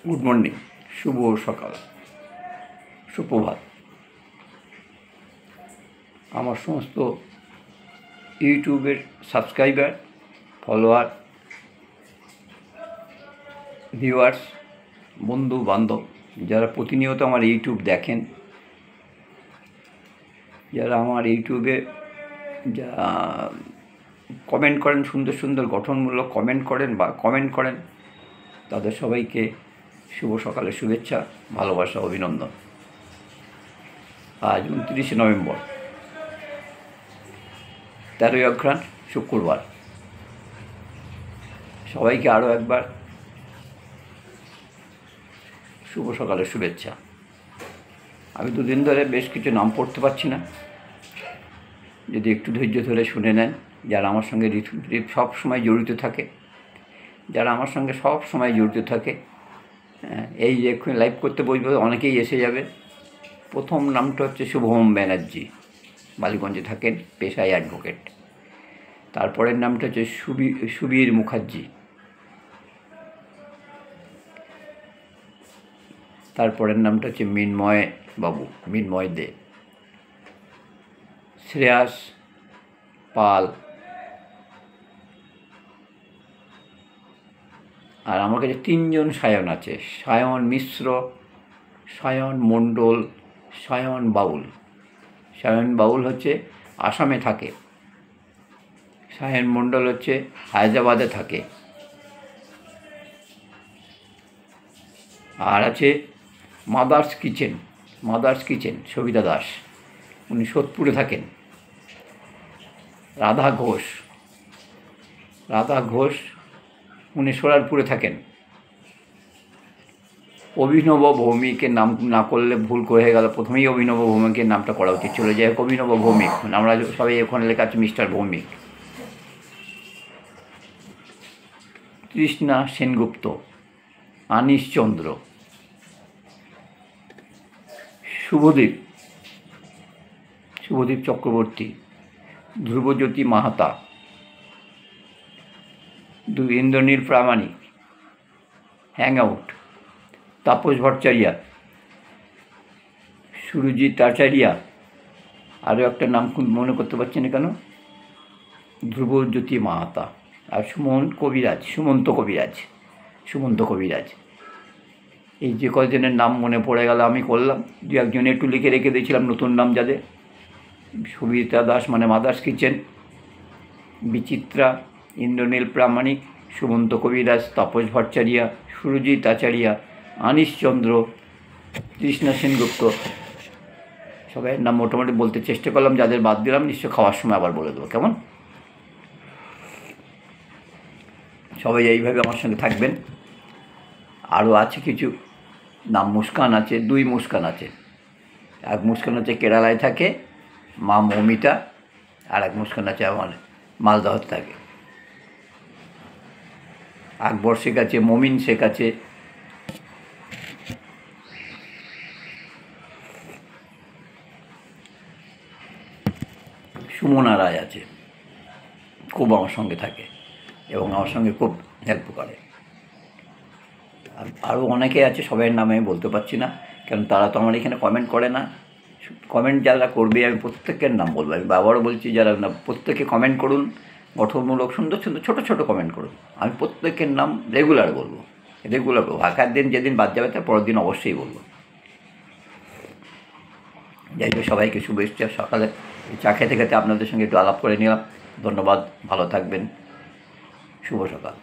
Good morning, শুভ সকাল, সুপ্রভাত। আমার সমস্ত ইউটিউবের সাবস্ক্রাইবার, ফলোয়ার, ভিউয়ার্স, বন্ধু বান্ধব যারা প্রতিনিয়ত আমার ইউটিউব দেখেন, যারা আমার ইউটিউবে যা কমেন্ট করেন, সুন্দর সুন্দর গঠনমূলক কমেন্ট করেন, তাদের সবাইকে শুভ সকালের শুভেচ্ছা, ভালোবাসা, অভিনন্দন। আজ 29শে নভেম্বর, 13ই অঘ্রাণ, শুক্রবার। সবাইকে আরও একবার শুভ সকালের শুভেচ্ছা। আমি দুদিন ধরে বেশ কিছু নাম পড়তে পারছি না, যদি একটু ধৈর্য ধরে শুনে নেন। যারা আমার সঙ্গে সব সময় জড়িত থাকে, এই এক্ষুনি লাইভ করতে বসবে, অনেকেই এসে যাবে। প্রথম নামটা হচ্ছে শুভম ব্যানার্জি, বালিগঞ্জে থাকেন, পেশায় অ্যাডভোকেট। তারপরের নামটা হচ্ছে সুবীর মুখার্জি। তারপরের নামটা হচ্ছে মিন্ময় দে। শ্রেয়াস পাল। আর আমার কাছে 3জন সায়ন আছে: সায়ন মিশ্র, সায়ন মণ্ডল, সায়ন বাউল। সায়ন বাউল হচ্ছে আসামে থাকে, সায়ন মণ্ডল হচ্ছে হায়দ্রাবাদে থাকে। আর আছে মাদার্স কিচেন সবিতা দাস, উনি সোদপুরে থাকেন। রাধা ঘোষ, উনি সোনারপুরে থাকেন। অভিনব ভৌমিকের নাম না করলে ভুল করে গেল, প্রথমেই অভিনব ভৌমিকের নামটা করা উচিত চলে যায়। অভিনব ভৌমিক, আমরা সবাই ওখানে লেখা আছে মিস্টার ভৌমিক। তৃষ্ণা সেনগুপ্ত, আনিশ চন্দ্র, শুভদীপ চক্রবর্তী, ধ্রুবজ্যোতি মাহাতা, ইন্দ্রনীল প্রামাণিক, হ্যাংআউট, তাপস ভট্টাচার্য, সুরজিৎ আচার্য, আরও একটা নাম মনে করতে পারছি না কেন, ধ্রুবজ্যোতি মাহাতা, আর সুমন্ত কবিরাজ। এই যে কজনের নাম মনে পড়ে গেল আমি করলাম। দু একজনে একটু লিখে রেখে দিয়েছিলাম নতুন নাম যাদের: সবিতা দাস মানে মাদার্স কিচেন, বিচিত্রা, ইন্দ্রনীল প্রামাণিক, সুমন্ত কবিরাজ, তাপস ভট্টাচার্য, সুরজিৎ আচার্য, আনিশ চন্দ্র, তৃষ্ণা সেনগুপ্ত। সবাই নাম মোটামুটি বলতে চেষ্টা করলাম। যাদের বাদ দিলাম নিশ্চয় খাওয়ার সময় আবার বলে দেবো, কেমন? সবাই এইভাবে আমার সঙ্গে থাকবেন। আরও আছে কিছু নাম। মুস্কান আছে, 2 মুস্কান আছে। এক মুস্কান হচ্ছে কেরালায় থাকে, মা মৌমিতা। আর এক মুস্কান আছে আমার মালদহতে থাকে। আকবর শেখ আছে, মমিন শেখ আছে, সুমনা রায় আছে। খুব আমার সঙ্গে থাকে এবং আমার সঙ্গে খুব হেল্প করে। আরও অনেকে আছে, সবাইয়ের নামে আমি বলতে পারছি না, কারণ তারা তো আমার এখানে কমেন্ট করে না। কমেন্ট যারা করবে আমি প্রত্যেকের নাম বলবো। আমি আবারও বলছি, যারা না, প্রত্যেকে কমেন্ট করুন, গঠনমূলক সুন্দর ছোটো কমেন্ট করুন। আমি প্রত্যেকের নাম রেগুলার বলবো। ফাঁকার দিন যেদিন বাদ যাবে তার পরের দিন অবশ্যই বলবো। যাই হোক, সবাইকে শুভেচ্ছা। সকালে চা খেতে আপনাদের সঙ্গে একটু আলাপ করে নিলাম। ধন্যবাদ, ভালো থাকবেন, শুভ সকাল।